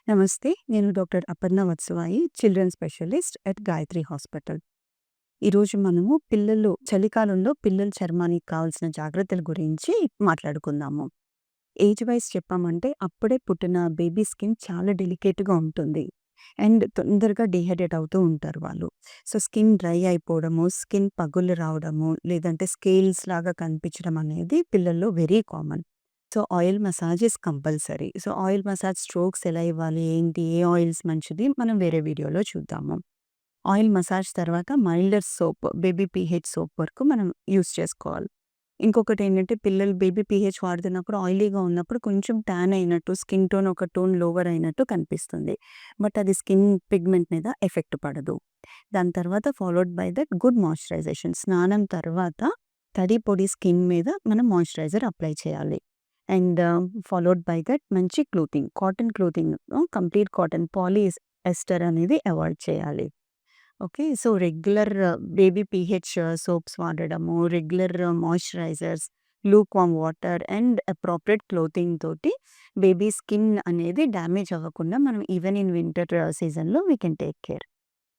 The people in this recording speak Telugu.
నమస్తే. నేను doctor Aparna Vatsavayi, children specialist at Gayatri hospital. ఈరోజు మనము చలికాలంలో పిల్లల చర్మానికి కావాల్సిన జాగ్రత్తల గురించి మాట్లాడుకుందాము. ఏజ్ వైస్ చెప్పామంటే అప్పుడే పుట్టిన బేబీ స్కిన్ చాలా డెలికేట్‌గా ఉంటుంది. అండ్ తొందరగా డీహైడ్రేట్ అవుతూ ఉంటారు వాళ్ళు. సో, స్కిన్ డ్రై అయిపోవడము, స్కిన్ పగుళ్ళు రావడము, లేదంటే స్కేల్స్ లాగా కనిపించడం అనేది పిల్లల్లో very common. So, oil massage is compulsory. So, oil massage strokes ఎలా ఇవ్వాలి, ఏంటి, ఏ ఆయిల్స్ మంచిది మనం వేరే వీడియోలో చూద్దాము. ఆయిల్ మసాజ్ తర్వాత milder soap, baby pH soap వరకు మనం యూజ్ చేసుకోవాలి. ఇంకొకటేంటంటే పిల్లలు బేబీ పీహెచ్ వాడుతున్నప్పుడు ఆయిలీగా ఉన్నప్పుడు కొంచెం టాన్ అయినట్టు, స్కిన్ టోన్ ఒక టోన్ లోవర్ అయినట్టు కనిపిస్తుంది. బట్ అది స్కిన్ పిగ్మెంట్ మీద ఎఫెక్ట్ పడదు. దాని తర్వాత followed by that good moisturisation. స్నానం తర్వాత తడి పొడి స్కిన్ మీద మనం మాయిశ్చరైజర్ అప్లై చేయాలి. అండ్ ఫాలోడ్ బై దట్ మంచి clothing, cotton clothing, complete cotton, polyester అనేది అవాయిడ్ చేయాలి. Okay. So, regular baby pH soaps వాడడము, regular moisturisers, lukewarm water and appropriate clothing తోటి బేబీ స్కిన్ అనేది డ్యామేజ్ అవ్వకుండా మనం ఈవెన్ ఇన్ వింటర్ సీజన్‌లో వీ కెన్ టేక్ కేర్.